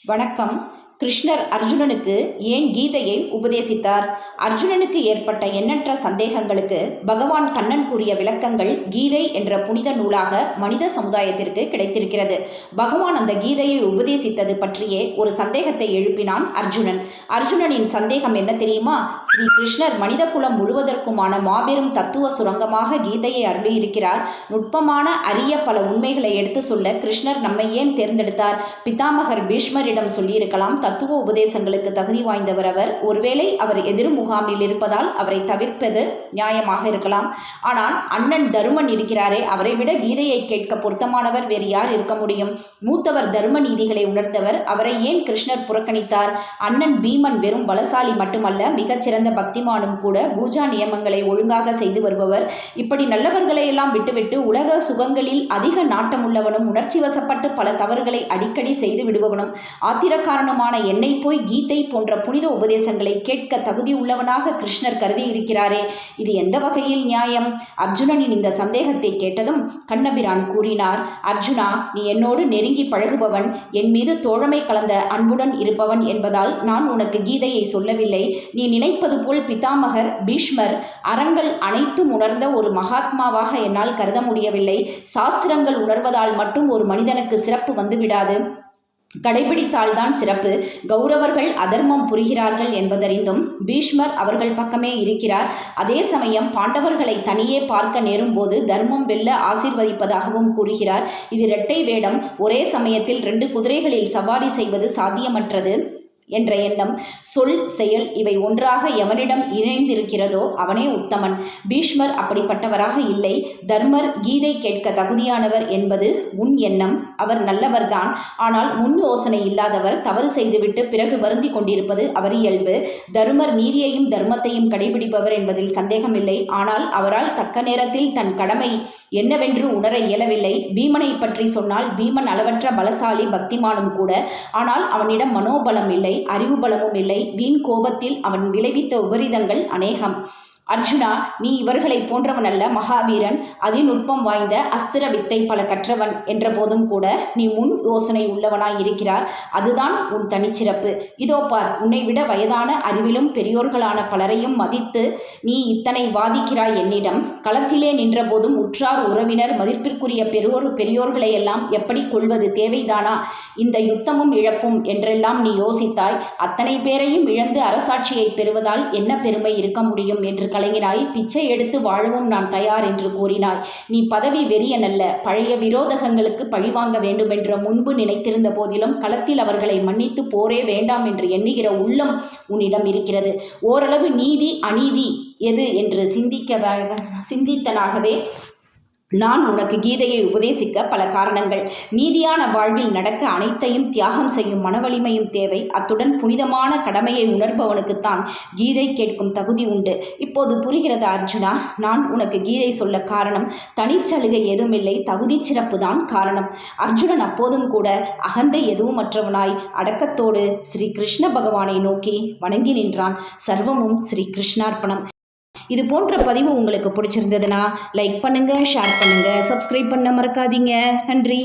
வணக்கம். கிருஷ்ணர் அர்ஜுனனுக்கு ஏன் கீதையை உபதேசித்தார்? அர்ஜுனனுக்கு ஏற்பட்ட எண்ணற்ற சந்தேகங்களுக்கு பகவான் கண்ணன் கூறிய விளக்கங்கள் கீதை என்ற புனித நூலாக மனித சமுதாயத்திற்கு கிடைத்திருக்கிறது. பகவான் அந்த கீதையை உபதேசித்தது பற்றியே ஒரு சந்தேகத்தை எழுப்பினான் அர்ஜுனன். அர்ஜுனனின் சந்தேகம் என்ன தெரியுமா? ஸ்ரீ கிருஷ்ணர் மனித குலம் முழுவதற்குமான மாபெரும் தத்துவ சுரங்கமாக கீதையை அருளியிருக்கிறார். நுட்பமான அரிய பல உண்மைகளை எடுத்து சொல்ல கிருஷ்ணர் நம்மை ஏன் தேர்ந்தெடுத்தார்? பிதாமகர் பீஷ்மரிடம் சொல்லியிருக்கலாம், தத்துவ உபதேசங்களுக்கு தகுதி வாய்ந்தவர் அவர். ஒருவேளை அவர் எதிர் முகாமில் இருப்பதால் அவரை தவிர்ப்பது நியாயமாக இருக்கலாம். ஆனால் அண்ணன் தருமன் இருக்கிறாரே, அவரை விட கீதையை கேட்க பொருத்தமானவர் வேறு யார் இருக்க முடியும்? மூத்தவர் தர்ம நீதிகளை உணர்ந்தவர். அவரை ஏன் கிருஷ்ணர் புறக்கணித்தார்? அண்ணன் பீமன் வெறும் பலசாலி மட்டுமல்ல, மிகச்சிறந்த பக்திமானும் கூட. பூஜா நியமங்களை ஒழுங்காக செய்து வருபவர். இப்படி நல்லவர்களை எல்லாம் விட்டுவிட்டு உலக சுகங்களில் அதிக நாட்டமுள்ளவனும், உணர்ச்சி வசப்பட்டு பல தவறுகளை அடிக்கடி செய்து விடுபவனும், ஆத்திரக்காரனுமான என்னை போய் கீதை போன்ற புனித உபதேசங்களை கேட்க தகுதி உள்ளவனாக கிருஷ்ணர் கருதி இருக்கிறாரே, இது எந்த வகையில் நியாயம்? அர்ஜுனனின் இந்த சந்தேகத்தை கேட்டதும் கண்ணபிரான் கூறினார், அர்ஜுனா, நீ என்னோடு நெருங்கி பழகுபவன், என் மீது தோழமை கலந்த அன்புடன் இருப்பவன் என்பதால் நான் உனக்கு கீதையை சொல்லவில்லை. நீ நினைப்பது போல் பிதாமகர் பீஷ்மர் அறங்கள் அனைத்தும் உணர்ந்த ஒரு மகாத்மாவாக என்னால் கருத முடியவில்லை. சாஸ்திரங்கள் உணர்வதால் மட்டும் ஒரு மனிதனுக்கு சிறப்பு வந்துவிடாது, கடைபிடித்தால்தான் சிறப்பு. கௌரவர்கள் அதர்மம் புரிகிறார்கள் என்பதறிந்தும் பீஷ்மர் அவர்கள் பக்கமே இருக்கிறார். அதே சமயம் பாண்டவர்களை தனியே பார்க்க நேரும் போது தர்மம் வெல்ல ஆசீர்வதிப்பதாகவும் கூறுகிறார். இது இரட்டை வேடம். ஒரே சமயத்தில் 2 குதிரைகளில் சவாரி செய்வது சாத்தியமற்றது என்ற எண்ணம், சொல், செயல் இவை ஒன்றாக எவனிடம் இணைந்திருக்கிறதோ அவனே உத்தமன். பீஷ்மர் அப்படிப்பட்டவராக இல்லை. தர்மர் கீதை கேட்க தகுதியானவர் என்பது உன் எண்ணம். அவர் நல்லவர்தான், ஆனால் முன் யோசனை இல்லாதவர். தவறு செய்துவிட்டு பிறகு வருந்தி கொண்டிருப்பது அவர் இயல்பு. தர்மர் நீதியையும் தர்மத்தையும் கடைபிடிப்பவர் என்பதில் சந்தேகமில்லை. ஆனால் அவரால் தக்க நேரத்தில் தன் கடமை என்னவென்று உணர இயலவில்லை. பீமனை பற்றி சொன்னால் பீமன் அளவற்ற பலசாலி, பக்திமானும் கூட. ஆனால் அவனிடம் மனோபலம் இல்லை, அறிவு பலமும் இல்லை. வீண் கோபத்தில் அவன் விளைவித்த உபரிதங்கள் அநேகம். அர்ஜுனா, நீ இவர்களை போன்றவன் அல்ல, மகாவீரன், அதிநுட்பம் வாய்ந்த அஸ்திர வித்தை பல கற்றவன் என்ற போதும் கூட நீ முன் யோசனை உள்ளவனாய் இருக்கிறார். அதுதான் உன் தனிச்சிறப்பு. இதோ பார், உன்னை விட வயதான அறிவிலும் பெரியோர்களான பலரையும் மதித்து நீ இத்தனை வாதிக்கிறாய் என்னிடம். களத்திலே நின்ற போதும் உற்றார் உறவினர் மதிப்பிற்குரிய பெரியோர்களை எல்லாம் எப்படி கொள்வது தேவைதானா? இந்த யுத்தமும் இழப்பும் என்றெல்லாம் நீ யோசித்தாய். அத்தனை பேரையும் இழந்து அரசாட்சியை பெறுவதால் என்ன பெருமை இருக்க முடியும் என்று கலங்கினாய். பிச்சை எடுத்து வாழவும் நான் தயார் என்று கூறினாய். நீ பதவி வெறியனல்ல. பழைய விரோதகங்களுக்கு பழிவாங்க வேண்டுமென்ற முன்பு நினைத்திருந்த போதிலும் களத்தில் அவர்களை மன்னித்து போரே வேண்டாம் என்று எண்ணுகிற உள்ளம் உன்னிடம் இருக்கிறது. ஓரளவு நீதி அநீதி எது என்று சிந்தித்தனாகவே நான் உனக்கு கீதையை உபதேசிக்க பல காரணங்கள். நீதியான வாழ்வில் நடக்க அனைத்தையும் தியாகம் செய்யும் மனவலிமையும் தேவை. அத்துடன் புனிதமான கடமையை உணர்பவனுக்குத்தான் கீதை கேட்கும் தகுதி உண்டு. இப்போது புரிகிறதா அர்ஜுனா? நான் உனக்கு கீதை சொல்ல காரணம் தனிச்சலுகை எதுவுமில்லை, தகுதி சிறப்பு தான் காரணம். அர்ஜுனன் அப்போதும் கூட அகந்தை எதுவுமற்றவனாய் அடக்கத்தோடு ஸ்ரீ கிருஷ்ண பகவானை நோக்கி வணங்கி நின்றான். சர்வமும் ஸ்ரீ கிருஷ்ணார்ப்பணம். இது போன்ற பதிவு உங்களுக்கு பிடிச்சிருந்ததுன்னா லைக் பண்ணுங்கள், ஷேர் பண்ணுங்கள், சப்ஸ்கிரைப் பண்ண மறக்காதீங்க. நன்றி.